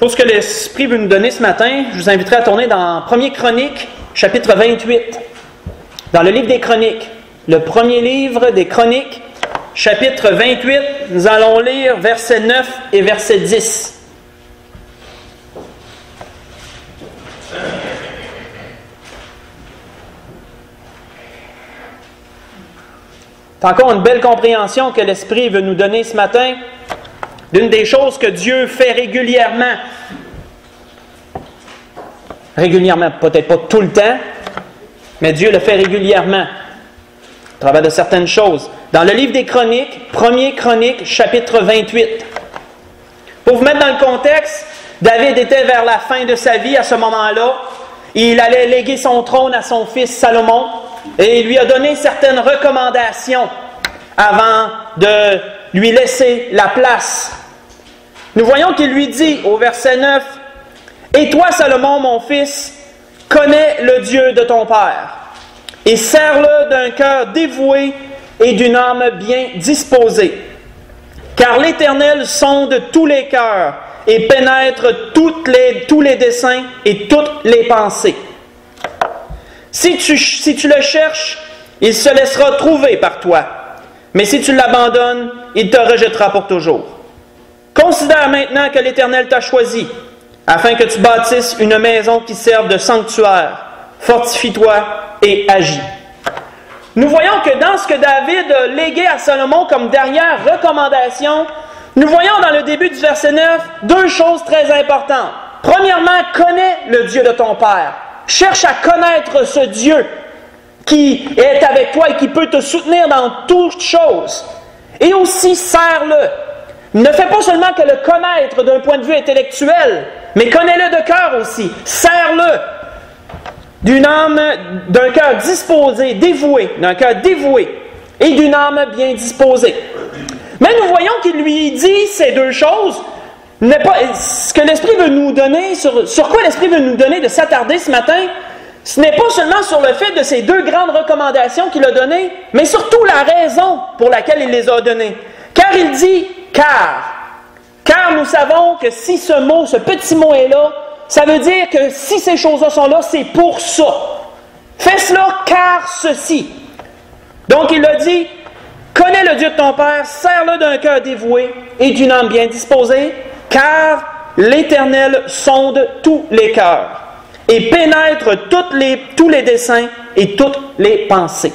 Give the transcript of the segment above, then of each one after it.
Pour ce que l'Esprit veut nous donner ce matin, je vous inviterai à tourner dans 1er Chroniques, chapitre 28. Dans le livre des Chroniques, le premier livre des Chroniques, chapitre 28, nous allons lire versets 9 et verset 10. C'est encore une belle compréhension que l'Esprit veut nous donner ce matin d'une des choses que Dieu fait régulièrement. Régulièrement, peut-être pas tout le temps, mais Dieu le fait régulièrement, à travers de certaines choses. Dans le livre des Chroniques, 1er Chronique, chapitre 28. Pour vous mettre dans le contexte, David était vers la fin de sa vie à ce moment-là. Il allait léguer son trône à son fils Salomon et il lui a donné certaines recommandations avant de lui laisser la place. Nous voyons qu'il lui dit au verset 9, « Et toi, Salomon, mon fils, connais le Dieu de ton père, et sers-le d'un cœur dévoué et d'une âme bien disposée. Car l'Éternel sonde tous les cœurs et pénètre tous les desseins et toutes les pensées. Si tu le cherches, il se laissera trouver par toi, mais si tu l'abandonnes, il te rejettera pour toujours. Considère maintenant que l'Éternel t'a choisi, afin que tu bâtisses une maison qui serve de sanctuaire. Fortifie-toi et agis. » Nous voyons que dans ce que David a légué à Salomon comme dernière recommandation, nous voyons dans le début du verset 9 deux choses très importantes. Premièrement, connais le Dieu de ton Père. Cherche à connaître ce Dieu qui est avec toi et qui peut te soutenir dans toutes choses. Et aussi, sers-le. Ne fais pas seulement que le connaître d'un point de vue intellectuel, mais connais-le de cœur aussi. Sers-le d'un cœur disposé, dévoué, d'un cœur dévoué et d'une âme bien disposée. Mais nous voyons qu'il lui dit ces deux choses. Ce que l'Esprit veut nous donner, sur quoi l'Esprit veut nous donner de s'attarder ce matin, ce n'est pas seulement sur le fait de ces deux grandes recommandations qu'il a données, mais surtout la raison pour laquelle il les a données. Car il dit « car nous savons que si ce petit mot est là, ça veut dire que si ces choses-là sont là, c'est pour ça. Fais cela car ceci. » Donc il a dit, connais le Dieu de ton Père, sers-le d'un cœur dévoué et d'une âme bien disposée, car l'Éternel sonde tous les cœurs et pénètre tous les desseins et toutes les pensées.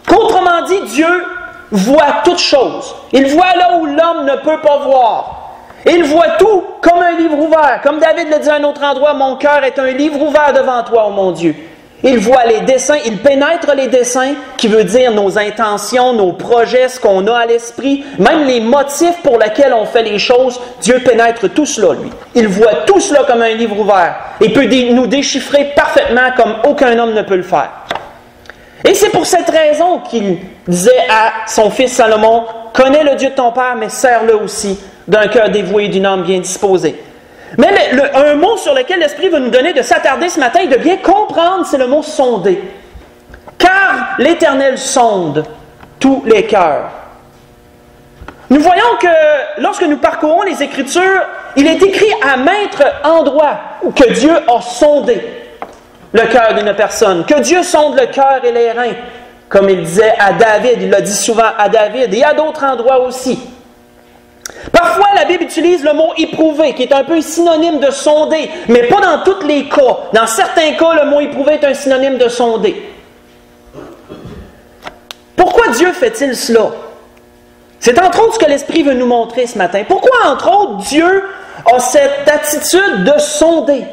Qu'autrement dit, Dieu voit toutes choses. Il voit là où l'homme ne peut pas voir. Il voit tout comme un livre ouvert. Comme David le dit à un autre endroit, « Mon cœur est un livre ouvert devant toi, ô mon Dieu. » Il voit les desseins, il pénètre les desseins, qui veut dire nos intentions, nos projets, ce qu'on a à l'esprit, même les motifs pour lesquels on fait les choses. Dieu pénètre tout cela, lui. Il voit tout cela comme un livre ouvert et peut nous déchiffrer parfaitement comme aucun homme ne peut le faire. Et c'est pour cette raison qu'il disait à son fils Salomon, « Connais le Dieu de ton Père, mais sers-le aussi d'un cœur dévoué et d'une âme bien disposée. » Mais un mot sur lequel l'Esprit veut nous donner de s'attarder ce matin et de bien comprendre, c'est le mot « sonder ». Car l'Éternel sonde tous les cœurs. Nous voyons que lorsque nous parcourons les Écritures, il est écrit à maintes endroits que Dieu a sondé le cœur d'une personne, que Dieu sonde le cœur et les reins, comme il disait à David, il l'a dit souvent à David, et à d'autres endroits aussi. Parfois, la Bible utilise le mot « éprouver », qui est un peu synonyme de « sonder », mais pas dans tous les cas. Dans certains cas, le mot « éprouver » est un synonyme de « sonder ». Pourquoi Dieu fait-il cela? C'est entre autres ce que l'Esprit veut nous montrer ce matin. Pourquoi, entre autres, Dieu a cette attitude de sonder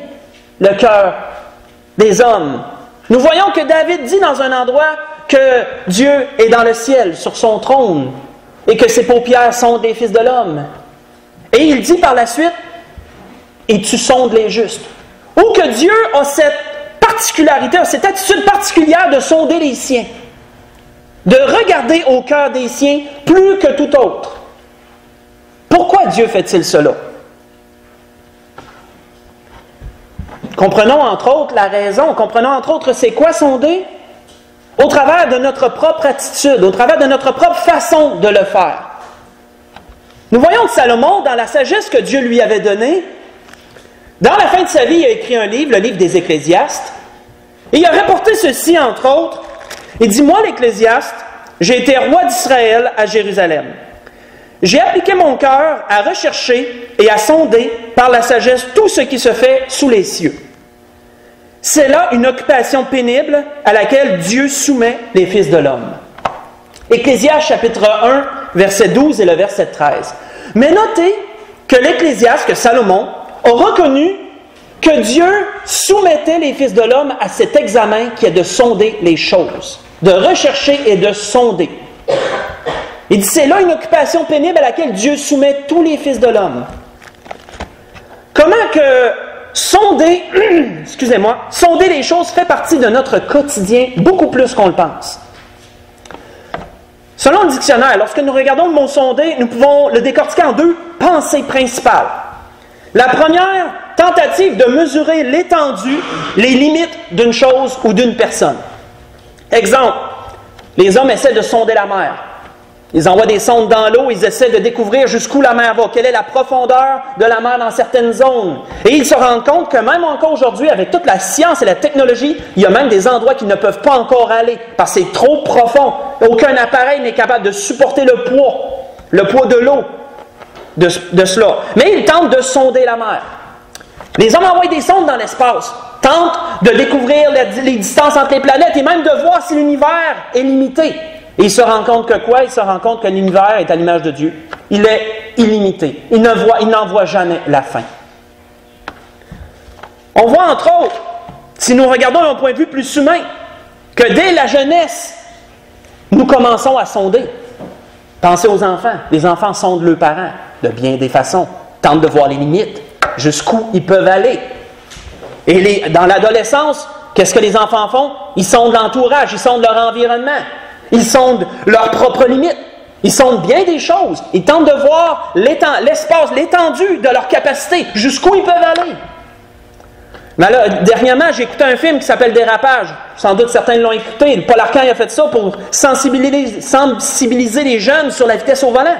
le cœur des hommes? Nous voyons que David dit dans un endroit que Dieu est dans le ciel, sur son trône, et que ses paupières sondent les fils de l'homme. Et il dit par la suite, « Et tu sondes les justes. » Ou que Dieu a cette particularité, cette attitude particulière de sonder les siens, de regarder au cœur des siens plus que tout autre. Pourquoi Dieu fait-il cela? Comprenons entre autres la raison, comprenons entre autres c'est quoi sonder? Au travers de notre propre attitude, au travers de notre propre façon de le faire. Nous voyons que Salomon, dans la sagesse que Dieu lui avait donnée, Dans la fin de sa vie, il a écrit un livre, le livre des Ecclésiastes, et il a rapporté ceci, entre autres. Il dit, « Moi, l'Ecclésiaste, j'ai été roi d'Israël à Jérusalem. J'ai appliqué mon cœur à rechercher et à sonder par la sagesse tout ce qui se fait sous les cieux. C'est là une occupation pénible à laquelle Dieu soumet les fils de l'homme. » Ecclésiaste chapitre 1, verset 12 et le verset 13. Mais notez que l'Ecclésiaste, que Salomon, a reconnu que Dieu soumettait les fils de l'homme à cet examen qui est de sonder les choses, de rechercher et de sonder. Il dit, c'est là une occupation pénible à laquelle Dieu soumet tous les fils de l'homme. Comment que sonder, sonder les choses fait partie de notre quotidien beaucoup plus qu'on le pense. Selon le dictionnaire, lorsque nous regardons le mot sonder, nous pouvons le décortiquer en deux pensées principales. La première, tentative de mesurer l'étendue, les limites d'une chose ou d'une personne. Exemple, les hommes essaient de sonder la mer. Ils envoient des sondes dans l'eau, ils essaient de découvrir jusqu'où la mer va, quelle est la profondeur de la mer dans certaines zones. Et ils se rendent compte que même encore aujourd'hui, avec toute la science et la technologie, il y a même des endroits qu'ils ne peuvent pas encore aller, parce que c'est trop profond. Aucun appareil n'est capable de supporter le poids de l'eau de cela. Mais ils tentent de sonder la mer. Les hommes envoient des sondes dans l'espace, tentent de découvrir les distances entre les planètes et même de voir si l'univers est limité. Et ils se rendent compte que quoi? Ils se rendent compte que l'univers est à l'image de Dieu. Il est illimité. Il n'en voit jamais la fin. On voit entre autres, si nous regardons d'un point de vue plus humain, que dès la jeunesse, nous commençons à sonder. Pensez aux enfants. Les enfants sondent leurs parents de bien des façons, tentent de voir les limites, jusqu'où ils peuvent aller. Et dans l'adolescence, qu'est-ce que les enfants font? Ils sondent l'entourage, ils sondent leur environnement. Ils sondent leurs propres limites. Ils sondent bien des choses. Ils tentent de voir l'espace, l'étendue de leur capacité, jusqu'où ils peuvent aller. Mais là, dernièrement, j'ai écouté un film qui s'appelle Dérapage. Sans doute certains l'ont écouté. Paul Arcand a fait ça pour sensibiliser les jeunes sur la vitesse au volant.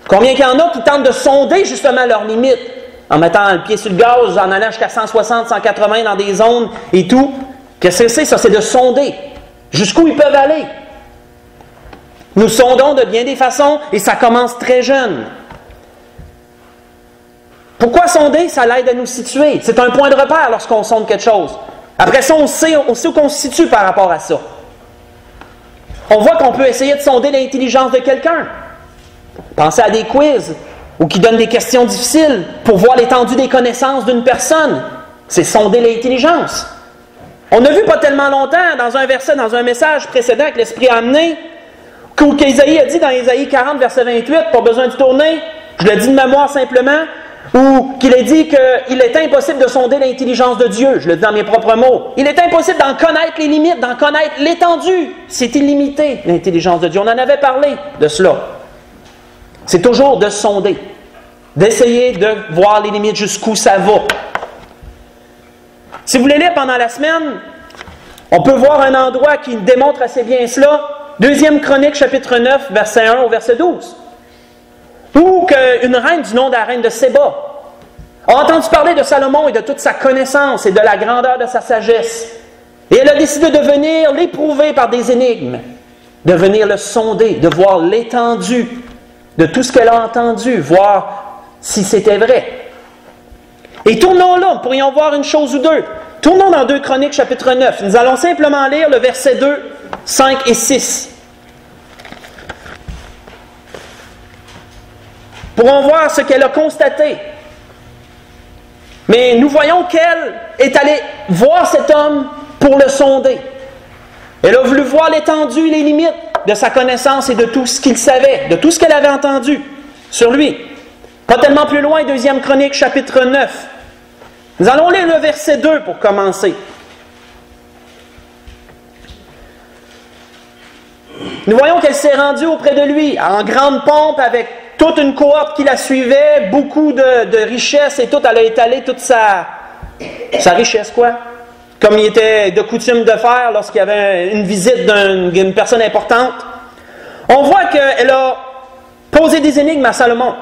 Combien qu'il y en a qui tentent de sonder justement leurs limites, en mettant le pied sur le gaz, en allant jusqu'à 160, 180 dans des zones et tout. Qu'est-ce que c'est ça? C'est de sonder. Jusqu'où ils peuvent aller. Nous sondons de bien des façons et ça commence très jeune. Pourquoi sonder? Ça l'aide à nous situer. C'est un point de repère lorsqu'on sonde quelque chose. Après ça, on sait où on se situe par rapport à ça. On voit qu'on peut essayer de sonder l'intelligence de quelqu'un. Pensez à des quiz ou qui donnent des questions difficiles pour voir l'étendue des connaissances d'une personne. C'est sonder l'intelligence. On a vu pas tellement longtemps, dans un verset, dans un message précédent que l'Esprit a amené, qu'Ésaïe a dit dans Ésaïe 40, verset 28, pas besoin de tourner, je le dis de mémoire simplement, ou qu'il a dit qu'il est impossible de sonder l'intelligence de Dieu, je le dis dans mes propres mots. Il est impossible d'en connaître les limites, d'en connaître l'étendue. C'est illimité, l'intelligence de Dieu. On en avait parlé de cela. C'est toujours de sonder, d'essayer de voir les limites jusqu'où ça va. Si vous voulez lire pendant la semaine, on peut voir un endroit qui démontre assez bien cela. 2e Chronique, chapitre 9, verset 1 au verset 12. Où une reine du nom de la reine de Séba a entendu parler de Salomon et de toute sa connaissance et de la grandeur de sa sagesse. Et elle a décidé de venir l'éprouver par des énigmes, de venir le sonder, de voir l'étendue de tout ce qu'elle a entendu, voir si c'était vrai. Et tournons là, nous pourrions voir une chose ou deux. Tournons dans 2 Chroniques, chapitre 9. Nous allons simplement lire le verset 2, 5 et 6. Pourrons voir ce qu'elle a constaté. Mais nous voyons qu'elle est allée voir cet homme pour le sonder. Elle a voulu voir l'étendue, les limites de sa connaissance et de tout ce qu'il savait, de tout ce qu'elle avait entendu sur lui. Pas tellement plus loin, 2e Chronique, chapitre 9. Nous allons lire le verset 2 pour commencer. Nous voyons qu'elle s'est rendue auprès de lui, en grande pompe, avec toute une cohorte qui la suivait, beaucoup de richesses et tout. Elle a étalé toute sa richesse, quoi. Comme il était de coutume de faire lorsqu'il y avait une visite d'une personne importante. On voit qu'elle a posé des énigmes à Salomon.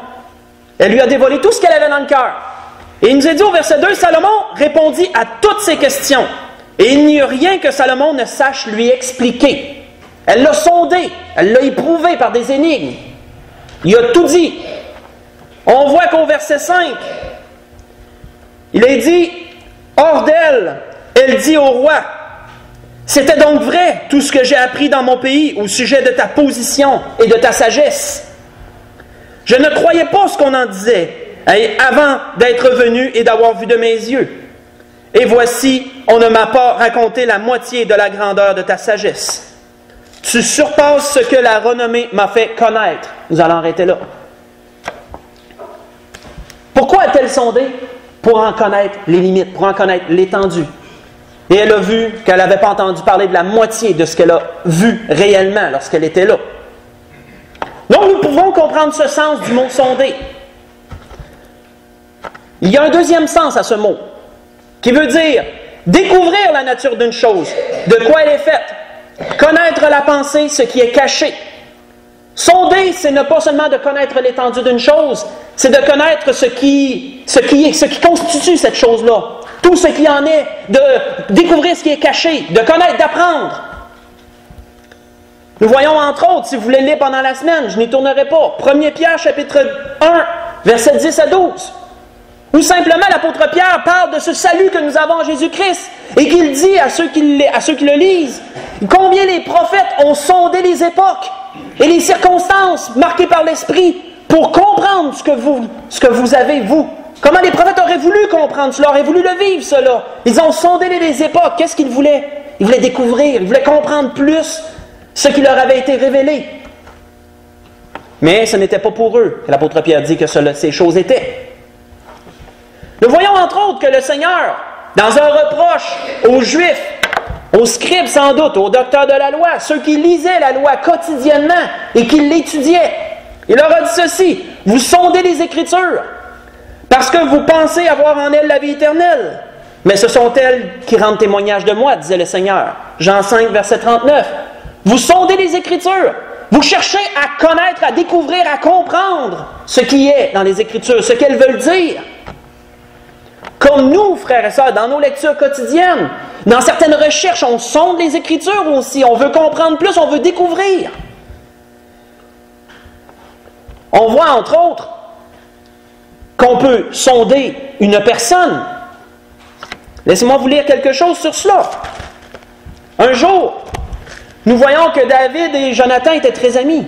Elle lui a dévoilé tout ce qu'elle avait dans le cœur. Et il nous est dit au verset 2, Salomon répondit à toutes ces questions. Et il n'y eut rien que Salomon ne sache lui expliquer. Elle l'a sondé, elle l'a éprouvé par des énigmes. Il a tout dit. On voit qu'au verset 5, il est dit, hors d'elle, elle dit au roi, c'était donc vrai tout ce que j'ai appris dans mon pays au sujet de ta position et de ta sagesse. Je ne croyais pas ce qu'on en disait avant d'être venu et d'avoir vu de mes yeux. Et voici, on ne m'a pas raconté la moitié de la grandeur de ta sagesse. Tu surpasses ce que la renommée m'a fait connaître. Nous allons arrêter là. Pourquoi a-t-elle sondé? Pour en connaître les limites, pour en connaître l'étendue. Et elle a vu qu'elle n'avait pas entendu parler de la moitié de ce qu'elle a vu réellement lorsqu'elle était là. Donc nous pouvons comprendre ce sens du mot sonder. Il y a un deuxième sens à ce mot, qui veut dire découvrir la nature d'une chose, de quoi elle est faite, connaître la pensée, ce qui est caché. Sonder, c'est ne pas seulement de connaître l'étendue d'une chose, c'est de connaître ce qui constitue cette chose-là. Tout ce qui en est, de découvrir ce qui est caché, de connaître, d'apprendre. Nous voyons entre autres, si vous voulez lire pendant la semaine, je n'y tournerai pas, 1 Pierre chapitre 1, versets 10 à 12. Où simplement l'apôtre Pierre parle de ce salut que nous avons en Jésus-Christ et qu'il dit à ceux qui le lisent combien les prophètes ont sondé les époques et les circonstances marquées par l'Esprit pour comprendre ce que vous avez, vous. Comment les prophètes auraient voulu comprendre cela, auraient voulu le vivre, cela. Ils ont sondé les époques. Qu'est-ce qu'ils voulaient? Ils voulaient découvrir, ils voulaient comprendre plus ce qui leur avait été révélé. Mais ce n'était pas pour eux que l'apôtre Pierre dit que ces choses étaient. Nous voyons entre autres que le Seigneur, dans un reproche aux Juifs, aux scribes sans doute, aux docteurs de la loi, ceux qui lisaient la loi quotidiennement et qui l'étudiaient, il leur a dit ceci, « Vous sondez les Écritures, parce que vous pensez avoir en elles la vie éternelle. Mais ce sont elles qui rendent témoignage de moi, disait le Seigneur. » Jean 5, verset 39. « Vous sondez les Écritures, vous cherchez à connaître, à découvrir, à comprendre ce qui est dans les Écritures, ce qu'elles veulent dire. » Comme nous, frères et sœurs, dans nos lectures quotidiennes, dans certaines recherches, on sonde les Écritures aussi, on veut comprendre plus, on veut découvrir. On voit, entre autres, qu'on peut sonder une personne. Laissez-moi vous lire quelque chose sur cela. Un jour, nous voyons que David et Jonathan étaient très amis.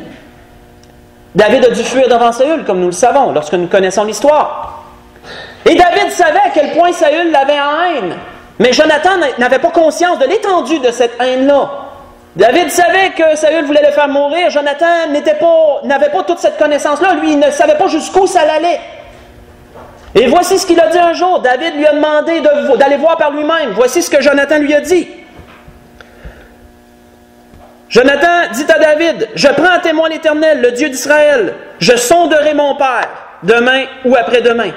David a dû fuir devant Saül, comme nous le savons, lorsque nous connaissons l'histoire. Et David savait à quel point Saül l'avait en haine. Mais Jonathan n'avait pas conscience de l'étendue de cette haine-là. David savait que Saül voulait le faire mourir. Jonathan n'avait pas toute cette connaissance-là. Lui, il ne savait pas jusqu'où ça allait. Et voici ce qu'il a dit un jour. David lui a demandé d'aller voir par lui-même. Voici ce que Jonathan lui a dit. Jonathan dit à David, « Je prends à témoin l'Éternel, le Dieu d'Israël. Je sonderai mon père, demain ou après-demain.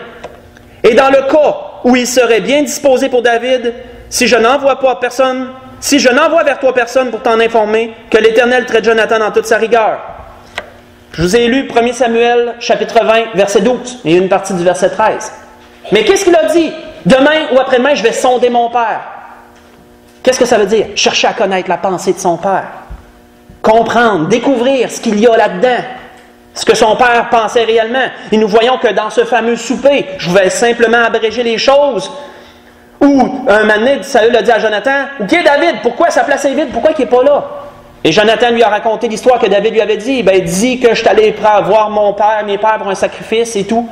Et dans le cas où il serait bien disposé pour David, si je n'envoie vers toi personne pour t'en informer, que l'Éternel traite Jonathan dans toute sa rigueur. » Je vous ai lu 1 Samuel, chapitre 20, verset 12, et une partie du verset 13. Mais qu'est-ce qu'il a dit? Demain ou après-demain, je vais sonder mon père. Qu'est-ce que ça veut dire? Chercher à connaître la pensée de son père. Comprendre, découvrir ce qu'il y a là-dedans. Ce que son père pensait réellement. Et nous voyons que dans ce fameux souper, je vais simplement abréger les choses, où un moment donné, Saül a dit à Jonathan, « Ok David, pourquoi sa place est vide? Pourquoi il n'est pas là? » Et Jonathan lui a raconté l'histoire que David lui avait dit. Il dit que je suis allé voir mes pères pour un sacrifice et tout.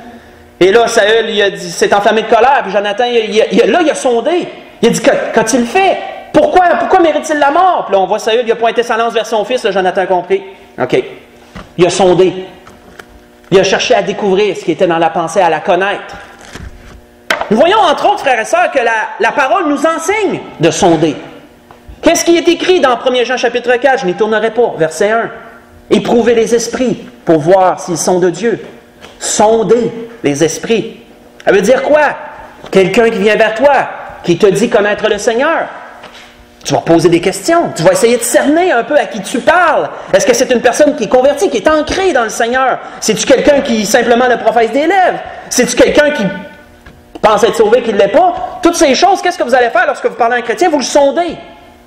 Et là, Saül s'est enflammé de colère. Puis Jonathan, il a sondé. Il a dit, qu'a-t-il fait? Pourquoi mérite-t-il la mort? Puis là, on voit Saül, il a pointé sa lance vers son fils. Là, Jonathan a compris. OK. Il a sondé. Il a cherché à découvrir ce qui était dans la pensée, à la connaître. Nous voyons entre autres, frères et sœurs, que la parole nous enseigne de sonder. Qu'est-ce qui est écrit dans 1 Jean chapitre 4? Je n'y tournerai pas. Verset 1. Éprouvez les esprits pour voir s'ils sont de Dieu. Sondez les esprits. Ça veut dire quoi? Quelqu'un qui vient vers toi, qui te dit connaître le Seigneur. Tu vas poser des questions. Tu vas essayer de cerner un peu à qui tu parles. Est-ce que c'est une personne qui est convertie, qui est ancrée dans le Seigneur? C'est-tu quelqu'un qui simplement le professe des lèvres? C'est-tu quelqu'un qui pense être sauvé, qui ne l'est pas. Toutes ces choses, qu'est-ce que vous allez faire lorsque vous parlez à un chrétien? Vous le sondez.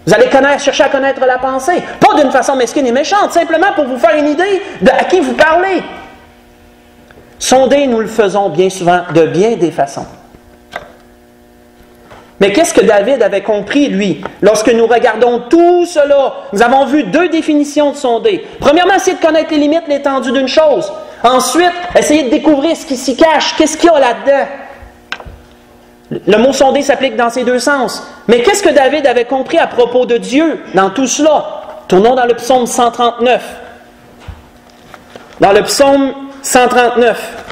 Vous allez chercher à connaître la pensée. Pas d'une façon mesquine et méchante, simplement pour vous faire une idée de à qui vous parlez. Sonder, nous le faisons bien souvent de bien des façons. Mais qu'est-ce que David avait compris, lui, lorsque nous regardons tout cela? Nous avons vu deux définitions de sonder. Premièrement, essayer de connaître les limites, l'étendue d'une chose. Ensuite, essayer de découvrir ce qui s'y cache, qu'est-ce qu'il y a là-dedans. Le mot sonder s'applique dans ces deux sens. Mais qu'est-ce que David avait compris à propos de Dieu dans tout cela? Tournons dans le psaume 139. Dans le psaume 139,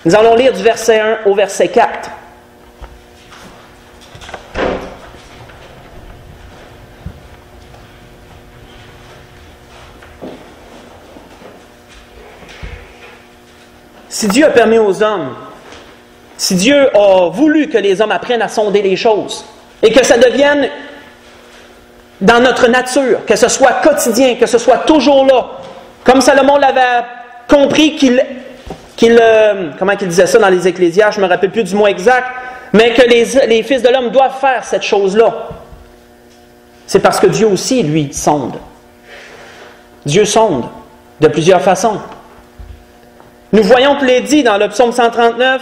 nous allons lire du verset 1 au verset 4. Si Dieu a permis aux hommes, si Dieu a voulu que les hommes apprennent à sonder les choses, et que ça devienne dans notre nature, que ce soit quotidien, que ce soit toujours là, comme Salomon l'avait compris comment il disait ça dans les Ecclésiastes, je ne me rappelle plus du mot exact, mais que les fils de l'homme doivent faire cette chose-là. C'est parce que Dieu aussi, lui, sonde. Dieu sonde de plusieurs façons. Nous voyons qu'il est dit dans le psaume 139,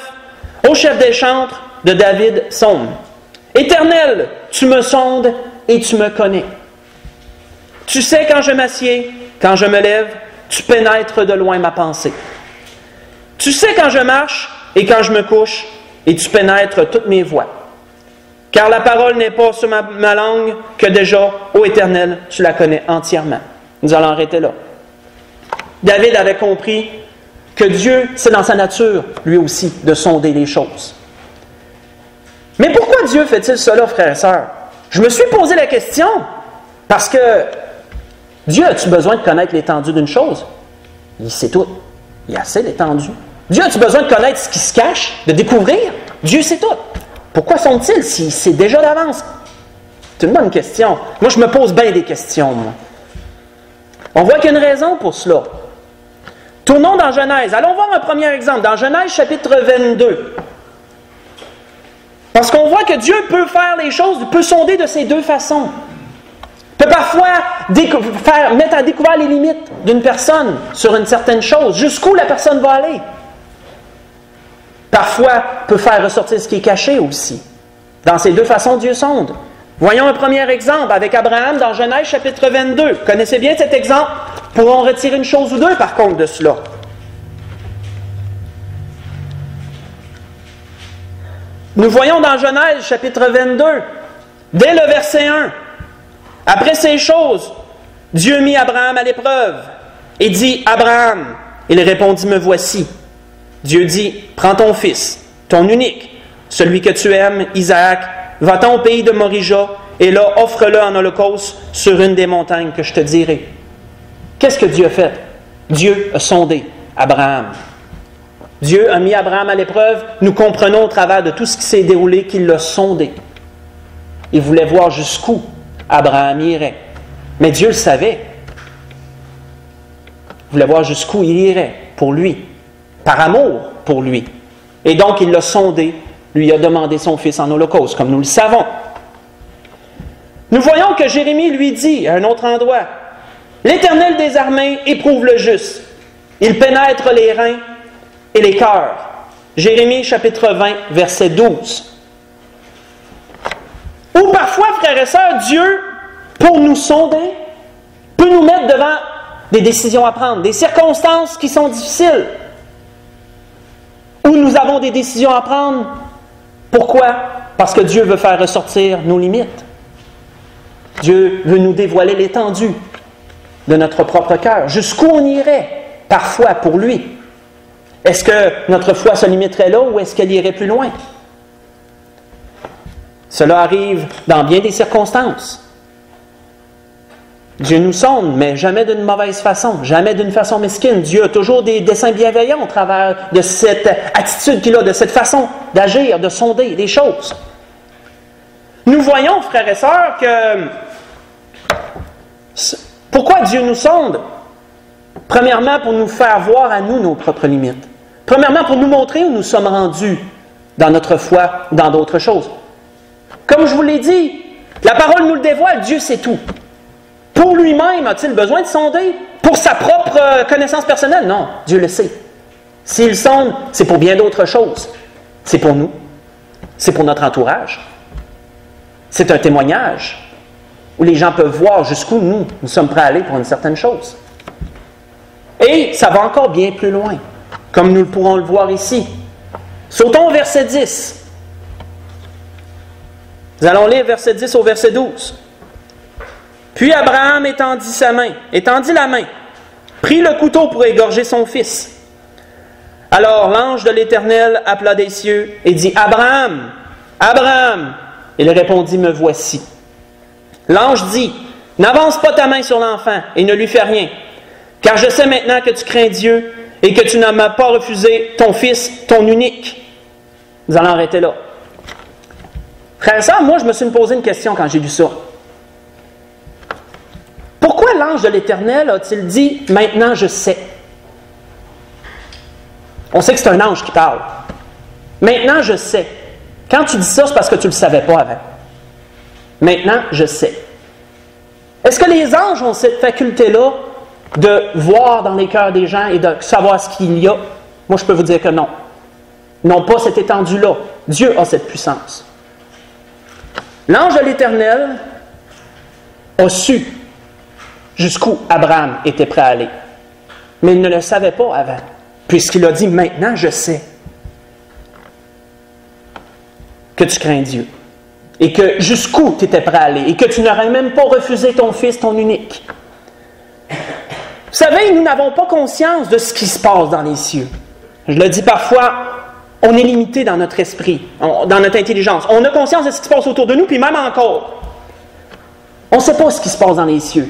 « Ô chef des chantres de David, sonde. Éternel, tu me sondes et tu me connais. Tu sais quand je m'assieds, quand je me lève, tu pénètres de loin ma pensée. Tu sais quand je marche et quand je me couche, et tu pénètres toutes mes voies. Car la parole n'est pas sur ma langue, que déjà, ô Éternel, tu la connais entièrement. » Nous allons arrêter là. David avait compris que Dieu, c'est dans sa nature, lui aussi, de sonder les choses. Mais pourquoi Dieu fait-il cela, frères et sœurs? Je me suis posé la question, parce que Dieu, as-tu besoin de connaître l'étendue d'une chose? Il sait tout. Il a assez l'étendue. Dieu, as-tu besoin de connaître ce qui se cache, de découvrir? Dieu sait tout. Pourquoi sonde-t-il s'il sait déjà d'avance? C'est une bonne question. Moi, je me pose bien des questions, moi. On voit qu'il y a une raison pour cela. Tournons dans Genèse. Allons voir un premier exemple. Dans Genèse, chapitre 22. Parce qu'on voit que Dieu peut faire les choses, peut sonder de ces deux façons. Il peut parfois mettre à découvert les limites d'une personne sur une certaine chose, jusqu'où la personne va aller. Parfois, peut faire ressortir ce qui est caché aussi. Dans ces deux façons, Dieu sonde. Voyons un premier exemple avec Abraham dans Genèse chapitre 22. Vous connaissez bien cet exemple? Pourrons retirer une chose ou deux par contre de cela. Nous voyons dans Genèse chapitre 22, dès le verset 1, « Après ces choses, Dieu mit Abraham à l'épreuve et dit, « Abraham, il répondit, me voici. » Dieu dit, « Prends ton fils, ton unique, celui que tu aimes, Isaac, va-t'en au pays de Morija, et là, offre-le en holocauste sur une des montagnes que je te dirai. » Qu'est-ce que Dieu a fait? Dieu a sondé Abraham. Dieu a mis Abraham à l'épreuve. Nous comprenons au travers de tout ce qui s'est déroulé qu'il l'a sondé. Il voulait voir jusqu'où Abraham irait. Mais Dieu le savait. Il voulait voir jusqu'où il irait pour lui, par amour pour lui. Et donc il l'a sondé, lui a demandé son fils en holocauste, comme nous le savons. Nous voyons que Jérémie lui dit à un autre endroit, « L'Éternel des armées éprouve le juste. Il pénètre les reins et les cœurs. » Jérémie chapitre 20, verset 12. Ou parfois, frères et sœurs, Dieu, pour nous sonder, peut nous mettre devant des décisions à prendre, des circonstances qui sont difficiles, où nous avons des décisions à prendre. Pourquoi? Parce que Dieu veut faire ressortir nos limites. Dieu veut nous dévoiler l'étendue de notre propre cœur. Jusqu'où on irait, parfois, pour lui. Est-ce que notre foi se limiterait là ou est-ce qu'elle irait plus loin? Cela arrive dans bien des circonstances. Dieu nous sonde, mais jamais d'une mauvaise façon, jamais d'une façon mesquine. Dieu a toujours des desseins bienveillants au travers de cette attitude qu'il a, de cette façon d'agir, de sonder des choses. Nous voyons, frères et sœurs, que pourquoi Dieu nous sonde? Premièrement, pour nous faire voir à nous nos propres limites. Premièrement, pour nous montrer où nous sommes rendus dans notre foi, dans d'autres choses. Comme je vous l'ai dit, la parole nous le dévoile, Dieu sait tout. Pour lui-même, a-t-il besoin de sonder? Pour sa propre connaissance personnelle? Non, Dieu le sait. S'il sonde, c'est pour bien d'autres choses. C'est pour nous. C'est pour notre entourage. C'est un témoignage où les gens peuvent voir jusqu'où nous sommes prêts à aller pour une certaine chose. Et ça va encore bien plus loin, comme nous pourrons le voir ici. Sautons au verset 10. Nous allons lire verset 10 au verset 12. Puis Abraham étendit la main, prit le couteau pour égorger son fils. Alors l'ange de l'Éternel appela des cieux et dit « Abraham, Abraham !» Il répondit « Me voici. » L'ange dit « N'avance pas ta main sur l'enfant et ne lui fais rien, car je sais maintenant que tu crains Dieu et que tu ne m'as pas refusé ton fils, ton unique. » Nous allons arrêter là. Frère et sœurs, moi je me suis posé une question quand j'ai lu ça. Pourquoi l'ange de l'Éternel a-t-il dit « Maintenant je sais » ? On sait que c'est un ange qui parle. Maintenant je sais. Quand tu dis ça, c'est parce que tu ne le savais pas avant. Maintenant je sais. Est-ce que les anges ont cette faculté-là de voir dans les cœurs des gens et de savoir ce qu'il y a? Moi je peux vous dire que non. Non pas cette étendue-là. Dieu a cette puissance. L'ange de l'Éternel a su jusqu'où Abraham était prêt à aller. Mais il ne le savait pas avant, puisqu'il a dit « Maintenant, je sais que tu crains Dieu et que jusqu'où tu étais prêt à aller et que tu n'aurais même pas refusé ton fils, ton unique. » Vous savez, nous n'avons pas conscience de ce qui se passe dans les cieux. Je le dis parfois, on est limité dans notre esprit, dans notre intelligence. On a conscience de ce qui se passe autour de nous, puis même encore. On ne sait pas ce qui se passe dans les cieux.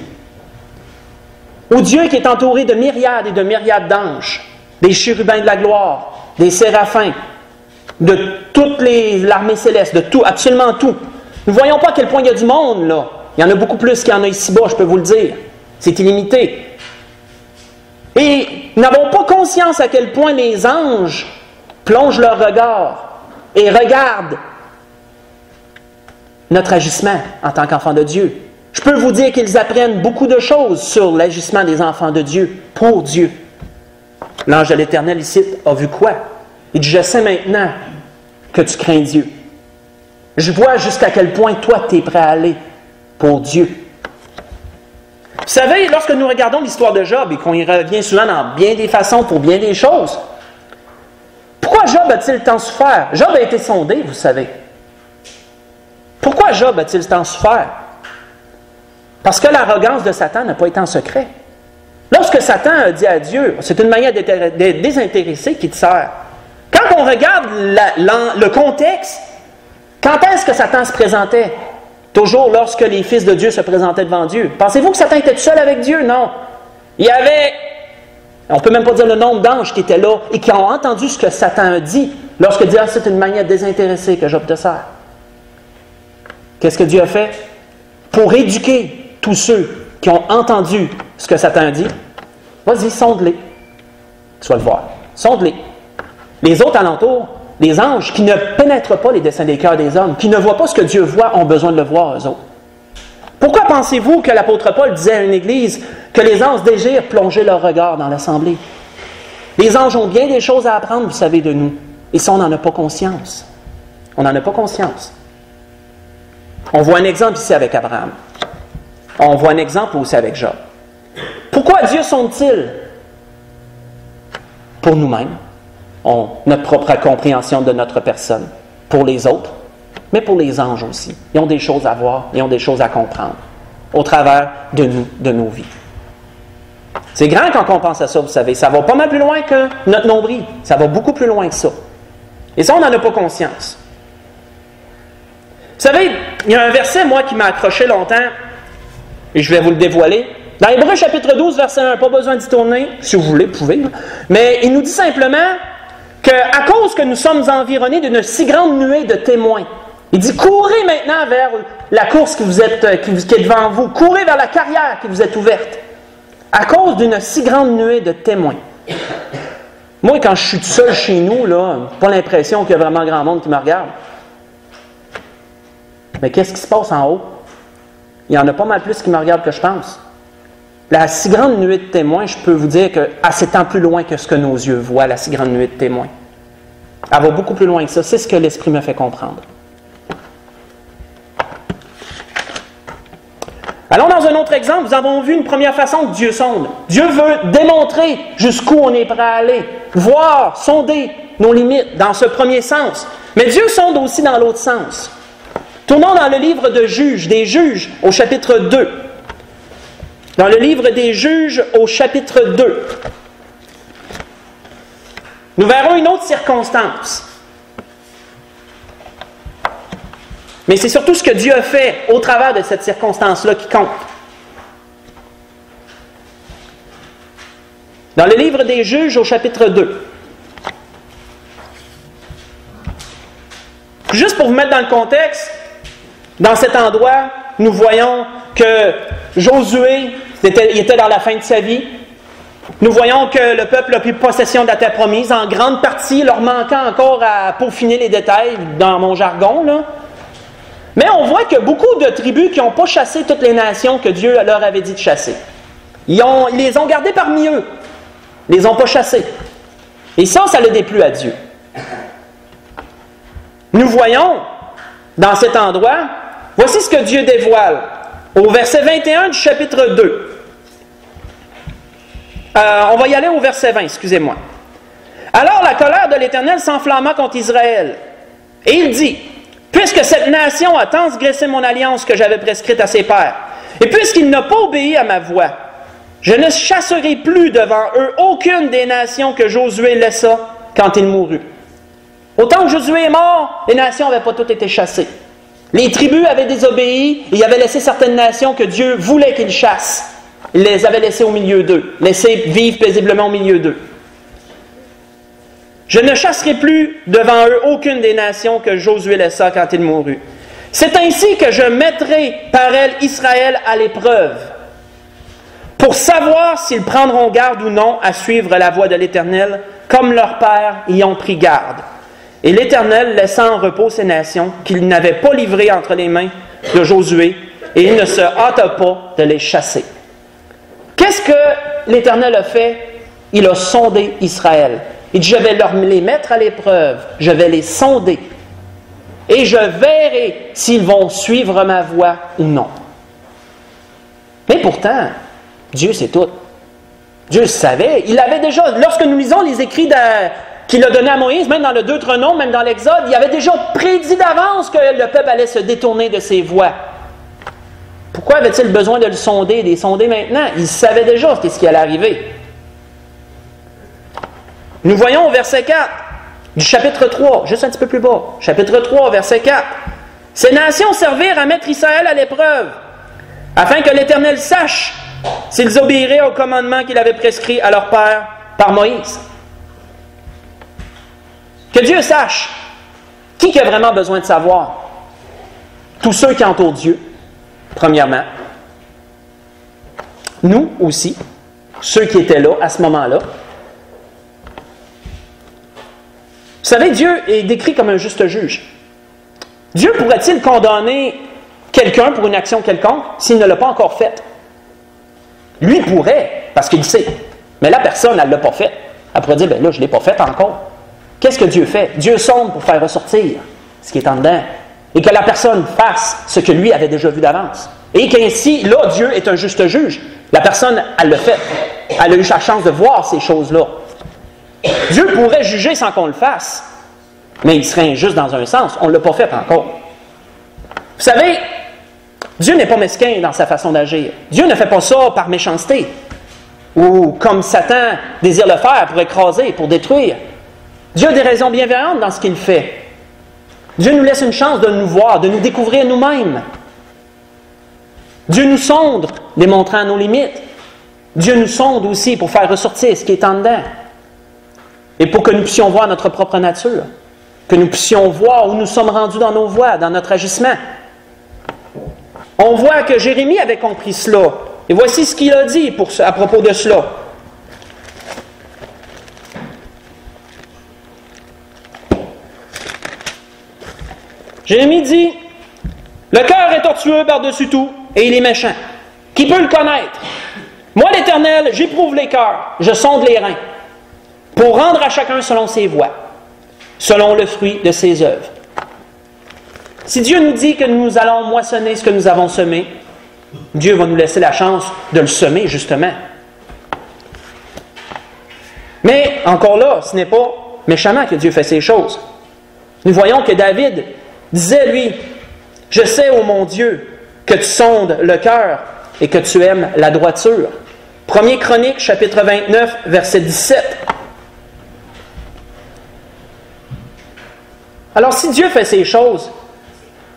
Au Dieu qui est entouré de myriades et de myriades d'anges, des chérubins de la gloire, des séraphins, de toute l'armée céleste, de tout, absolument tout. Nous ne voyons pas à quel point il y a du monde, là. Il y en a beaucoup plus qu'il y en a ici-bas, je peux vous le dire. C'est illimité. Et nous n'avons pas conscience à quel point les anges plongent leur regard et regardent notre agissement en tant qu'enfants de Dieu. Je peux vous dire qu'ils apprennent beaucoup de choses sur l'agissement des enfants de Dieu, pour Dieu. L'ange de l'Éternel ici a vu quoi? Il dit, je sais maintenant que tu crains Dieu. Je vois jusqu'à quel point toi tu es prêt à aller pour Dieu. Vous savez, lorsque nous regardons l'histoire de Job et qu'on y revient souvent dans bien des façons pour bien des choses, pourquoi Job a-t-il tant souffert? Job a été sondé, vous savez. Pourquoi Job a-t-il tant souffert? Parce que l'arrogance de Satan n'a pas été en secret. Lorsque Satan a dit à Dieu, c'est une manière d'être désintéressé qui te sert. Quand on regarde le contexte, quand est-ce que Satan se présentait? Toujours lorsque les fils de Dieu se présentaient devant Dieu. Pensez-vous que Satan était tout seul avec Dieu? Non. Il y avait, on ne peut même pas dire le nombre d'anges qui étaient là et qui ont entendu ce que Satan a dit lorsque Dieu a dit, c'est une manière désintéressée que Job te sert. Qu'est-ce que Dieu a fait? Pour éduquer tous ceux qui ont entendu ce que Satan a dit, vas-y, sonde-les. Tu vas le voir. Sonde-les. Les autres alentours, les anges qui ne pénètrent pas les desseins des cœurs des hommes, qui ne voient pas ce que Dieu voit, ont besoin de le voir, eux autres. Pourquoi pensez-vous que l'apôtre Paul disait à une église que les anges désirent plonger leur regard dans l'assemblée? Les anges ont bien des choses à apprendre, vous savez, de nous. Et ça, on n'en a pas conscience. On n'en a pas conscience. On voit un exemple ici avec Abraham. On voit un exemple aussi avec Job. Pourquoi Dieu sonde-t-il? Pour nous-mêmes. Notre propre compréhension de notre personne. Pour les autres, mais pour les anges aussi. Ils ont des choses à voir, ils ont des choses à comprendre. Au travers de nous, de nos vies. C'est grand quand on pense à ça, vous savez. Ça va pas mal plus loin que notre nombril. Ça va beaucoup plus loin que ça. Et ça, on n'en a pas conscience. Vous savez, il y a un verset, moi, qui m'a accroché longtemps, et je vais vous le dévoiler. Dans Hébreux chapitre 12, verset 1, pas besoin d'y tourner, si vous voulez, vous pouvez. Mais il nous dit simplement qu'à cause que nous sommes environnés d'une si grande nuée de témoins, il dit, courez maintenant vers la course qui est devant vous, courez vers la carrière qui vous est ouverte, à cause d'une si grande nuée de témoins. Moi, quand je suis tout seul chez nous, là, pas l'impression qu'il y a vraiment grand monde qui me regarde. Mais qu'est-ce qui se passe en haut? Il y en a pas mal plus qui me regardent que je pense. La si grande nuée de témoins, je peux vous dire qu'elle s'étend plus loin que ce que nos yeux voient, la si grande nuée de témoins. Elle va beaucoup plus loin que ça. C'est ce que l'Esprit me fait comprendre. Allons dans un autre exemple. Nous avons vu une première façon que Dieu sonde. Dieu veut démontrer jusqu'où on est prêt à aller. Voir, sonder nos limites dans ce premier sens. Mais Dieu sonde aussi dans l'autre sens. Tournons dans le livre de Juges, des Juges, au chapitre 2. Dans le livre des Juges, au chapitre 2. Nous verrons une autre circonstance. Mais c'est surtout ce que Dieu a fait au travers de cette circonstance-là qui compte. Dans le livre des Juges, au chapitre 2. Juste pour vous mettre dans le contexte, dans cet endroit, nous voyons que Josué était dans la fin de sa vie. Nous voyons que le peuple a pris possession de la terre promise, en grande partie, leur manquant encore à peaufiner les détails, dans mon jargon, là. Mais on voit que beaucoup de tribus qui n'ont pas chassé toutes les nations que Dieu leur avait dit de chasser. Ils les ont gardés parmi eux. Ils ne les ont pas chassés. Et ça le déplut à Dieu. Nous voyons, dans cet endroit, voici ce que Dieu dévoile. Au verset 21 du chapitre 2. On va y aller au verset 20, excusez-moi. Alors la colère de l'Éternel s'enflamma contre Israël. Et il dit, puisque cette nation a transgressé mon alliance que j'avais prescrite à ses pères, et puisqu'il n'a pas obéi à ma voix, je ne chasserai plus devant eux aucune des nations que Josué laissa quand il mourut. Autant que Josué est mort, les nations n'avaient pas toutes été chassées. Les tribus avaient désobéi, et ils avaient laissé certaines nations que Dieu voulait qu'ils chassent. Il les avait laissées au milieu d'eux, laissées vivre paisiblement au milieu d'eux. Je ne chasserai plus devant eux aucune des nations que Josué laissa quand il mourut. C'est ainsi que je mettrai par elles Israël à l'épreuve, pour savoir s'ils prendront garde ou non à suivre la voie de l'Éternel, comme leurs pères y ont pris garde. Et l'Éternel laissa en repos ces nations qu'il n'avait pas livrées entre les mains de Josué, et il ne se hâta pas de les chasser. Qu'est-ce que l'Éternel a fait? Il a sondé Israël. Il dit, je vais les mettre à l'épreuve, je vais les sonder, et je verrai s'ils vont suivre ma voie ou non. Mais pourtant, Dieu sait tout. Dieu le savait. Il avait déjà, lorsque nous lisons les écrits qu'il a donnés à Moïse, même dans le Deutéronome, même dans l'Exode, il avait déjà prédit d'avance que le peuple allait se détourner de ses voies. Pourquoi avait-il besoin de le sonder, de les sonder maintenant? Il savait déjà ce qui allait arriver. Nous voyons au verset 4 du chapitre 3, juste un petit peu plus bas, chapitre 3, verset 4. Ces nations servirent à mettre Israël à l'épreuve, afin que l'Éternel sache s'ils obéiraient au commandement qu'il avait prescrit à leur père par Moïse. Que Dieu sache qui a vraiment besoin de savoir. Tous ceux qui entourent Dieu, premièrement. Nous aussi, ceux qui étaient là à ce moment-là. Vous savez, Dieu est décrit comme un juste juge. Dieu pourrait-il condamner quelqu'un pour une action quelconque s'il ne l'a pas encore faite? Lui pourrait, parce qu'il sait. Mais la personne, elle ne l'a pas fait. Elle pourrait dire, ben là, je ne l'ai pas fait encore. Qu'est-ce que Dieu fait? Dieu sonde pour faire ressortir ce qui est en dedans. Et que la personne fasse ce que lui avait déjà vu d'avance. Et qu'ainsi, là, Dieu est un juste juge. La personne, elle l'a fait. Elle a eu sa chance de voir ces choses-là. Dieu pourrait juger sans qu'on le fasse, mais il serait injuste dans un sens. On ne l'a pas fait encore. Vous savez, Dieu n'est pas mesquin dans sa façon d'agir. Dieu ne fait pas ça par méchanceté, ou comme Satan désire le faire pour écraser, pour détruire. Dieu a des raisons bienveillantes dans ce qu'il fait. Dieu nous laisse une chance de nous voir, de nous découvrir nous-mêmes. Dieu nous sonde, démontrant nos limites. Dieu nous sonde aussi pour faire ressortir ce qui est en dedans. Et pour que nous puissions voir notre propre nature, que nous puissions voir où nous sommes rendus dans nos voies, dans notre agissement. On voit que Jérémie avait compris cela. Et voici ce qu'il a dit à propos de cela. Jérémie dit, « Le cœur est tortueux par-dessus tout, et il est méchant. Qui peut le connaître? Moi, l'Éternel, j'éprouve les cœurs, je sonde les reins, pour rendre à chacun selon ses voies, selon le fruit de ses œuvres. » Si Dieu nous dit que nous allons moissonner ce que nous avons semé, Dieu va nous laisser la chance de le semer, justement. Mais, encore là, ce n'est pas méchamment que Dieu fait ces choses. Nous voyons que David disait, lui, « Je sais, ô mon Dieu, que tu sondes le cœur et que tu aimes la droiture. » 1er Chronique, chapitre 29, verset 17. Alors, si Dieu fait ces choses,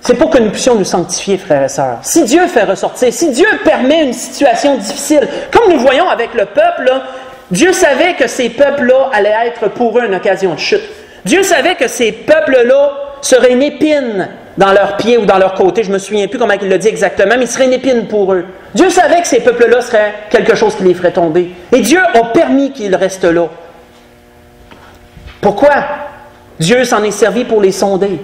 c'est pour que nous puissions nous sanctifier, frères et sœurs. Si Dieu fait ressortir, si Dieu permet une situation difficile, comme nous voyons avec le peuple, là, Dieu savait que ces peuples-là allaient être pour eux une occasion de chute. Dieu savait que ces peuples-là seraient une épine dans leurs pieds ou dans leur côté. Je ne me souviens plus comment il le dit exactement, mais ils seraient une épine pour eux. Dieu savait que ces peuples-là seraient quelque chose qui les ferait tomber. Et Dieu a permis qu'ils restent là. Pourquoi? Dieu s'en est servi pour les sonder,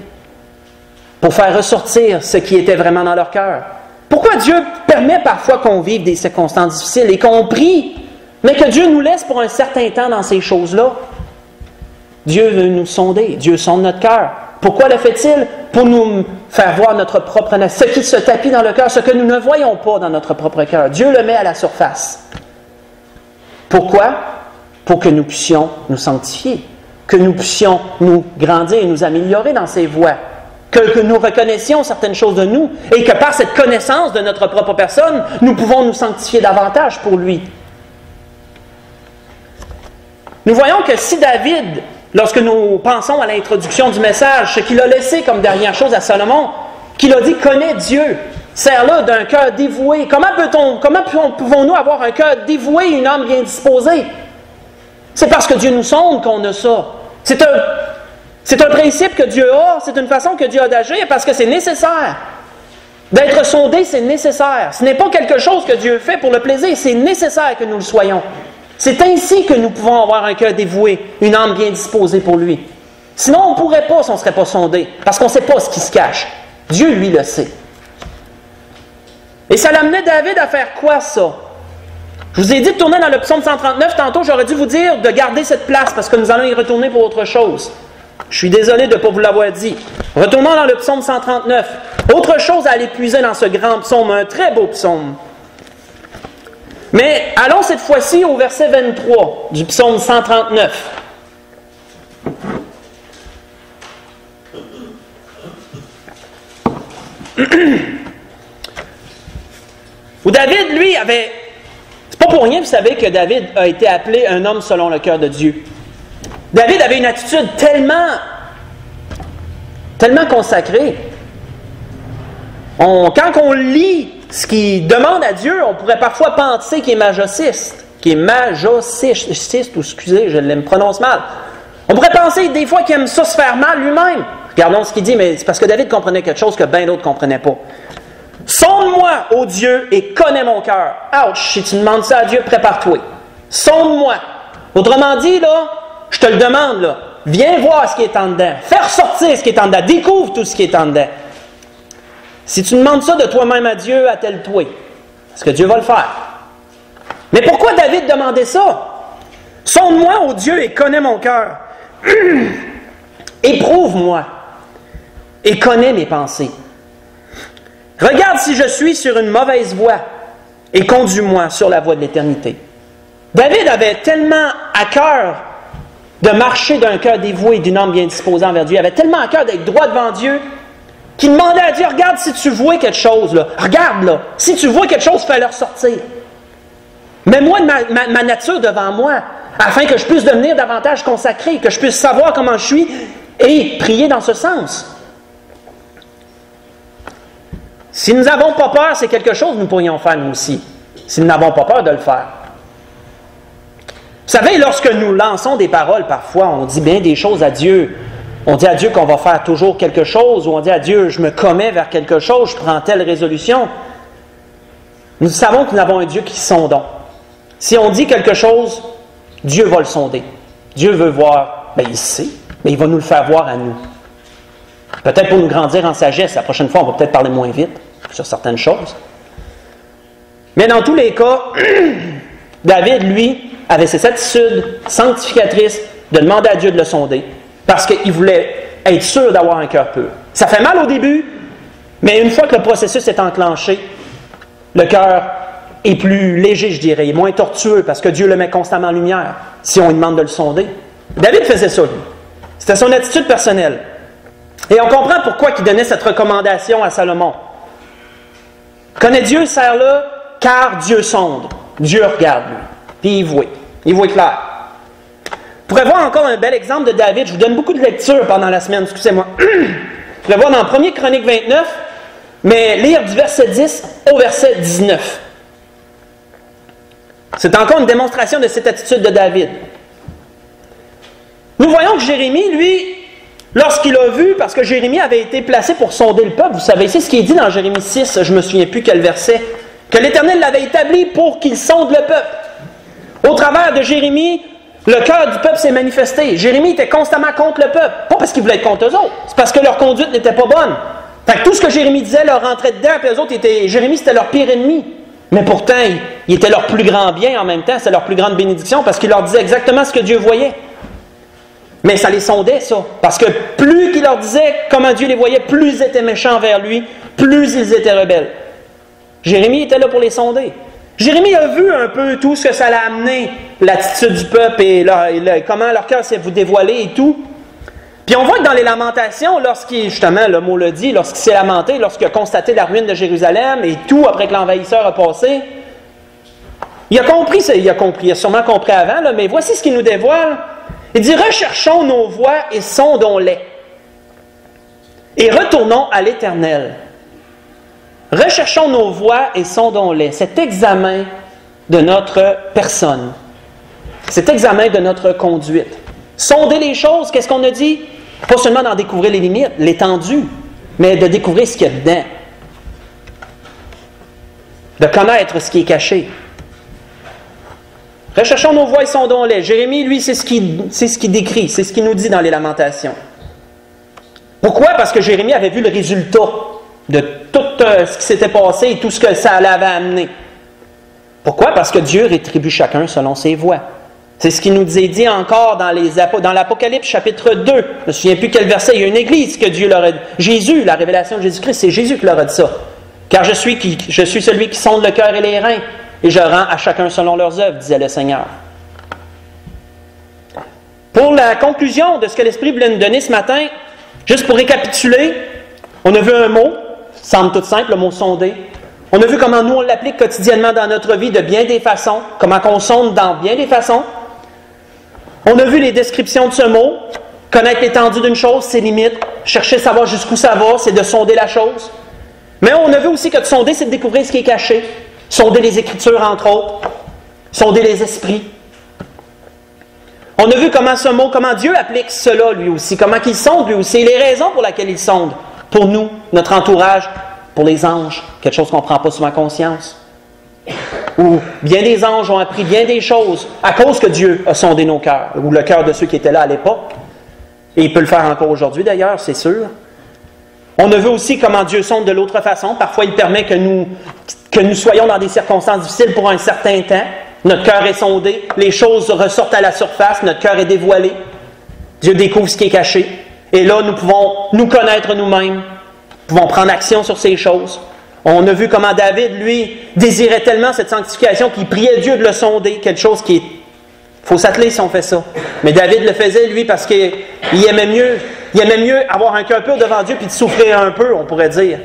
pour faire ressortir ce qui était vraiment dans leur cœur. Pourquoi Dieu permet parfois qu'on vive des circonstances difficiles et qu'on prie, mais que Dieu nous laisse pour un certain temps dans ces choses-là? Dieu veut nous sonder, Dieu sonde notre cœur. Pourquoi le fait-il? Pour nous faire voir notre propre nature, ce qui se tapit dans le cœur, ce que nous ne voyons pas dans notre propre cœur. Dieu le met à la surface. Pourquoi? Pour que nous puissions nous sanctifier, que nous puissions nous grandir et nous améliorer dans ces voies, que nous reconnaissions certaines choses de nous et que par cette connaissance de notre propre personne, nous pouvons nous sanctifier davantage pour lui. Nous voyons que si David, lorsque nous pensons à l'introduction du message, ce qu'il a laissé comme dernière chose à Salomon, qu'il a dit « Connais Dieu », sers-le d'un cœur dévoué. Comment pouvons-nous avoir un cœur dévoué et une âme bien disposée? C'est parce que Dieu nous sonde qu'on a ça. C'est un principe que Dieu a, c'est une façon que Dieu a d'agir parce que c'est nécessaire. D'être sondé, c'est nécessaire. Ce n'est pas quelque chose que Dieu fait pour le plaisir, c'est nécessaire que nous le soyons. C'est ainsi que nous pouvons avoir un cœur dévoué, une âme bien disposée pour lui. Sinon, on ne pourrait pas si on ne serait pas sondé, parce qu'on ne sait pas ce qui se cache. Dieu, lui, le sait. Et ça l'amenait David à faire quoi, ça? Je vous ai dit de tourner dans le psaume 139. Tantôt, j'aurais dû vous dire de garder cette place, parce que nous allons y retourner pour autre chose. Je suis désolé de ne pas vous l'avoir dit. Retournons dans le psaume 139. Autre chose à aller puiser dans ce grand psaume, un très beau psaume. Mais allons cette fois-ci au verset 23 du psaume 139. Où David, lui, avait... C'est pas pour rien, vous savez, que David a été appelé un homme selon le cœur de Dieu. David avait une attitude tellement consacrée. Quand on lit ce qu'il demande à Dieu, on pourrait parfois penser qu'il est majociste, ou excusez, je le prononce mal. On pourrait penser des fois qu'il aime ça se faire mal lui-même. Regardons ce qu'il dit, mais c'est parce que David comprenait quelque chose que bien d'autres ne comprenaient pas. « Sonde-moi, ô Dieu, et connais mon cœur. » Ouch, si tu demandes ça à Dieu, prépare-toi. Sonde-moi. Autrement dit, là, je te le demande, là, viens voir ce qui est en dedans. Fais ressortir ce qui est en dedans. Découvre tout ce qui est en dedans. Si tu demandes ça de toi-même à Dieu, attelle-toi. Parce que Dieu va le faire. Mais pourquoi David demandait ça? Sonde-moi, ô Dieu, et connais mon cœur. Éprouve-moi et connais mes pensées. Regarde si je suis sur une mauvaise voie et conduis-moi sur la voie de l'éternité. David avait tellement à cœur de marcher d'un cœur dévoué et d'une âme bien disposée envers Dieu. Il avait tellement à cœur d'être droit devant Dieu qu'il demandait à Dieu, regarde si tu vois quelque chose, là. Regarde, là. Si tu vois quelque chose, fais-le ressortir. Mets-moi ma nature devant moi, afin que je puisse devenir davantage consacré, que je puisse savoir comment je suis et prier dans ce sens. Si nous n'avons pas peur, c'est quelque chose que nous pourrions faire nous aussi. Si nous n'avons pas peur de le faire. Vous savez, lorsque nous lançons des paroles, parfois, on dit bien des choses à Dieu. On dit à Dieu qu'on va faire toujours quelque chose, ou on dit à Dieu, je me commets vers quelque chose, je prends telle résolution. Nous savons que nous avons un Dieu qui sonde. Si on dit quelque chose, Dieu va le sonder. Dieu veut voir, bien il sait, mais il va nous le faire voir à nous. Peut-être pour nous grandir en sagesse. La prochaine fois, on va peut-être parler moins vite sur certaines choses. Mais dans tous les cas, David, lui, avait cette attitude sanctificatrice de demander à Dieu de le sonder parce qu'il voulait être sûr d'avoir un cœur pur. Ça fait mal au début, mais une fois que le processus est enclenché, le cœur est plus léger, je dirais, et moins tortueux parce que Dieu le met constamment en lumière si on lui demande de le sonder. David faisait ça, lui. C'était son attitude personnelle. Et on comprend pourquoi il donnait cette recommandation à Salomon. Connais Dieu, sers-le, car Dieu sonde. Dieu regarde, lui. Puis il voit. Il voit clair. Vous pourrez voir encore un bel exemple de David. Je vous donne beaucoup de lectures pendant la semaine, excusez-moi. Vous pourrez voir dans 1er Chronique 29, mais lire du verset 10 au verset 19. C'est encore une démonstration de cette attitude de David. Nous voyons que Jérémie, lui, lorsqu'il a vu, parce que Jérémie avait été placé pour sonder le peuple, vous savez, c'est ce qui est dit dans Jérémie 6, je ne me souviens plus quel verset, que l'Éternel l'avait établi pour qu'il sonde le peuple. Au travers de Jérémie, le cœur du peuple s'est manifesté. Jérémie était constamment contre le peuple. Pas parce qu'il voulait être contre eux autres, c'est parce que leur conduite n'était pas bonne. Fait que tout ce que Jérémie disait leur rentrait dedans, puis eux autres, Jérémie, c'était leur pire ennemi. Mais pourtant, il était leur plus grand bien en même temps, c'était leur plus grande bénédiction, parce qu'il leur disait exactement ce que Dieu voyait. Mais ça les sondait, ça. Parce que plus qu'il leur disait comment Dieu les voyait, plus ils étaient méchants envers lui, plus ils étaient rebelles. Jérémie était là pour les sonder. Jérémie a vu un peu tout ce que ça l'a amené, l'attitude du peuple et comment leur cœur s'est dévoilé et tout. Puis on voit que dans les lamentations, justement, le mot le dit, lorsqu'il s'est lamenté, lorsqu'il a constaté la ruine de Jérusalem et tout, après que l'envahisseur a passé, il a sûrement compris avant, là, mais voici ce qu'il nous dévoile. Il dit, recherchons nos voies et sondons-les. Et retournons à l'Éternel. Recherchons nos voies et sondons-les. Cet examen de notre personne. Cet examen de notre conduite. Sonder les choses, qu'est-ce qu'on a dit? Pas seulement d'en découvrir les limites, l'étendue, mais de découvrir ce qu'il y a dedans. De connaître ce qui est caché. Recherchons nos voies et sondons-les. Jérémie, lui, c'est ce qu'il décrit, c'est ce qu'il nous dit dans les Lamentations. Pourquoi? Parce que Jérémie avait vu le résultat de tout ce qui s'était passé et tout ce que ça l'avait amené. Pourquoi? Parce que Dieu rétribue chacun selon ses voies. C'est ce qu'il nous dit encore dans l'Apocalypse chapitre 2. Je ne me souviens plus quel verset. Il y a une église que Dieu leur a dit. Jésus, la révélation de Jésus-Christ, c'est Jésus qui leur a dit ça. Car je suis celui qui sonde le cœur et les reins, et je rends à chacun selon leurs œuvres, disait le Seigneur. Pour la conclusion de ce que l'Esprit voulait nous donner ce matin, juste pour récapituler, on a vu un mot, semble tout simple, le mot sonder. On a vu comment nous on l'applique quotidiennement dans notre vie de bien des façons, comment on sonde dans bien des façons. On a vu les descriptions de ce mot, connaître l'étendue d'une chose, ses limites, chercher à savoir jusqu'où ça va, c'est de sonder la chose. Mais on a vu aussi que de sonder, c'est de découvrir ce qui est caché. Sonder les Écritures, entre autres. Sonder les esprits. On a vu comment Dieu applique cela, lui aussi. Comment il sonde, lui aussi. Et les raisons pour lesquelles il sonde. Pour nous, notre entourage, pour les anges. Quelque chose qu'on ne prend pas souvent conscience. Où bien des anges ont appris bien des choses à cause que Dieu a sondé nos cœurs. Ou le cœur de ceux qui étaient là à l'époque. Et il peut le faire encore aujourd'hui, d'ailleurs, c'est sûr. On a vu aussi comment Dieu sonde de l'autre façon. Parfois, il permet que nous soyons dans des circonstances difficiles pour un certain temps. Notre cœur est sondé, les choses ressortent à la surface, notre cœur est dévoilé. Dieu découvre ce qui est caché. Et là, nous pouvons nous connaître nous-mêmes. Nous pouvons prendre action sur ces choses. On a vu comment David, lui, désirait tellement cette sanctification qu'il priait Dieu de le sonder. Quelque chose qui est... Il faut s'atteler si on fait ça. Mais David le faisait, lui, parce qu'il aimait mieux. Il aimait mieux avoir un cœur pur devant Dieu puis de souffrir un peu, on pourrait dire.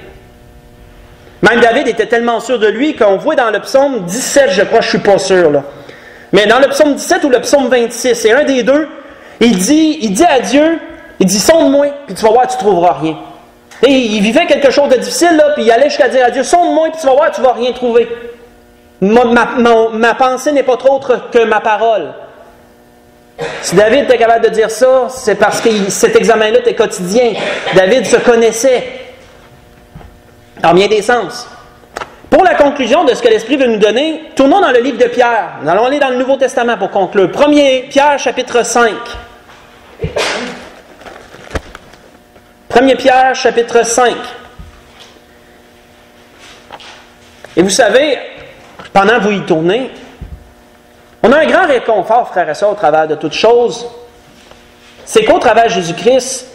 Même David était tellement sûr de lui qu'on voit dans le psaume 17, je crois, je ne suis pas sûr, là. Mais dans le psaume 17 ou le psaume 26, c'est un des deux, il dit à Dieu, il dit, sonde-moi, puis tu vas voir, tu ne trouveras rien. Et il vivait quelque chose de difficile, là, puis il allait jusqu'à dire à Dieu, sonde-moi, puis tu vas voir, tu ne vas rien trouver. Ma pensée n'est pas trop autre que ma parole. Si David était capable de dire ça, c'est parce que cet examen-là était quotidien. David se connaissait en bien des sens. Pour la conclusion de ce que l'Esprit veut nous donner, tournons dans le livre de Pierre. Nous allons aller dans le Nouveau Testament pour conclure. 1er Pierre, chapitre 5. 1 1 Pierre, chapitre 5. Et vous savez, pendant que vous y tournez, on a un grand réconfort, frères et sœurs, au travers de toutes choses. C'est qu'au travers de Jésus-Christ,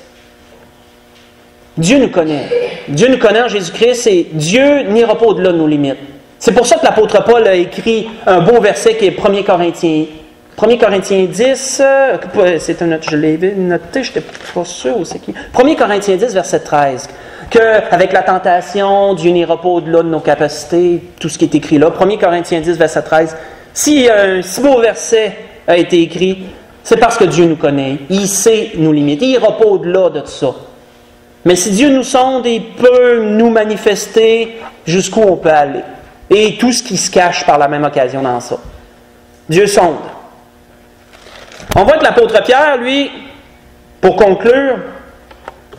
Dieu nous connaît. Dieu nous connaît en Jésus-Christ et Dieu n'ira pas au-delà de nos limites. C'est pour ça que l'apôtre Paul a écrit un beau verset qui est 1 Corinthiens 10, c'est un autre, je l'ai noté, je n'étais pas sûr où c'est qui. 1 Corinthiens 10, verset 13. Qu'avec la tentation, Dieu n'ira pas au-delà de nos capacités, tout ce qui est écrit là. 1 Corinthiens 10, verset 13. Si un si beau verset a été écrit, c'est parce que Dieu nous connaît. Il sait nos limites. Il n'ira pas au-delà de tout ça. Mais si Dieu nous sonde, il peut nous manifester jusqu'où on peut aller. Et tout ce qui se cache par la même occasion dans ça. Dieu sonde. On voit que l'apôtre Pierre, lui, pour conclure,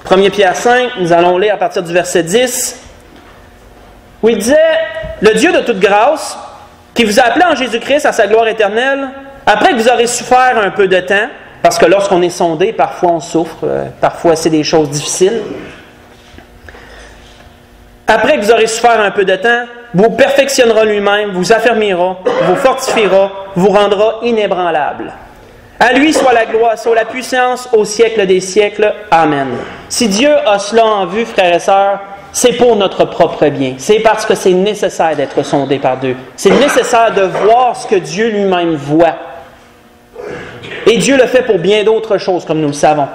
1 Pierre 5, nous allons lire à partir du verset 10, où il disait « Le Dieu de toute grâce, qui vous a appelé en Jésus-Christ à sa gloire éternelle, après que vous aurez souffert un peu de temps, parce que lorsqu'on est sondé, parfois on souffre, parfois c'est des choses difficiles, après que vous aurez souffert un peu de temps, vous perfectionnera lui-même, vous affermira, vous fortifiera, vous rendra inébranlable. À lui soit la gloire, soit la puissance au siècle des siècles. Amen. » Si Dieu a cela en vue, frères et sœurs, c'est pour notre propre bien. C'est parce que c'est nécessaire d'être sondé par Dieu. C'est nécessaire de voir ce que Dieu lui-même voit. Et Dieu le fait pour bien d'autres choses, comme nous le savons.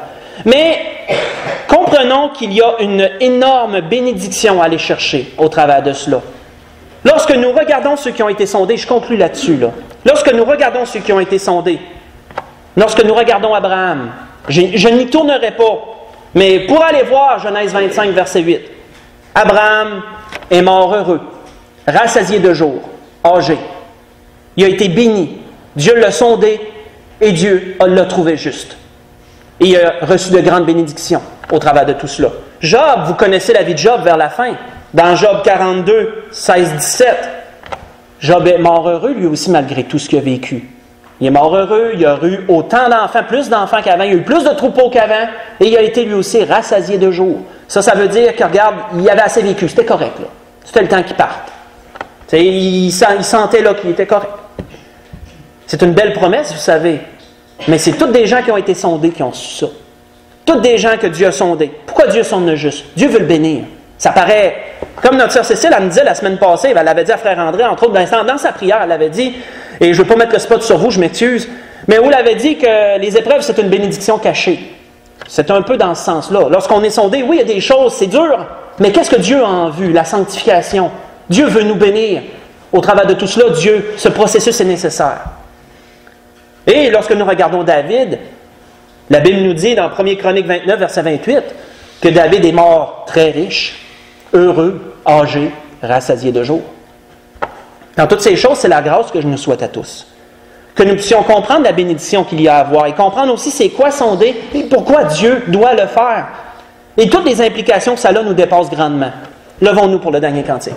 Mais comprenons qu'il y a une énorme bénédiction à aller chercher au travers de cela. Lorsque nous regardons ceux qui ont été sondés, je conclus là-dessus, là. Lorsque nous regardons ceux qui ont été sondés, lorsque nous regardons Abraham, je n'y tournerai pas, mais pour aller voir Genèse 25, verset 8, Abraham est mort heureux, rassasié de jour, âgé. Il a été béni. Dieu l'a sondé et Dieu l'a trouvé juste. Et il a reçu de grandes bénédictions au travers de tout cela. Job, vous connaissez la vie de Job vers la fin. Dans Job 42, 16, 17, Job est mort heureux lui aussi malgré tout ce qu'il a vécu. Il est mort heureux, il a eu autant d'enfants, plus d'enfants qu'avant, il a eu plus de troupeaux qu'avant, et il a été lui aussi rassasié de jour. Ça veut dire que, regarde, il avait assez vécu, c'était correct, là. C'était le temps qu'il parte. Il sentait là qu'il était correct. C'est une belle promesse, vous savez, mais c'est toutes des gens qui ont été sondés qui ont su ça. Toutes des gens que Dieu a sondés. Pourquoi Dieu sonde le juste? Dieu veut le bénir. Ça paraît, comme notre sœur Cécile, elle me disait la semaine passée, elle avait dit à frère André, entre autres, dans sa prière, elle avait dit, et je ne veux pas mettre le spot sur vous, je m'excuse, mais où elle avait dit que les épreuves, c'est une bénédiction cachée. C'est un peu dans ce sens-là. Lorsqu'on est sondé, oui, il y a des choses, c'est dur, mais qu'est-ce que Dieu a en vue? La sanctification. Dieu veut nous bénir. Au travers de tout cela, ce processus est nécessaire. Et lorsque nous regardons David, la Bible nous dit dans 1 Chronique 29, verset 28, que David est mort très riche, heureux, âgé, rassasié de jour. Dans toutes ces choses, c'est la grâce que je nous souhaite à tous. Que nous puissions comprendre la bénédiction qu'il y a à avoir et comprendre aussi c'est quoi sonder et pourquoi Dieu doit le faire. Et toutes les implications que ça a nous dépassent grandement. Levons-nous pour le dernier cantique.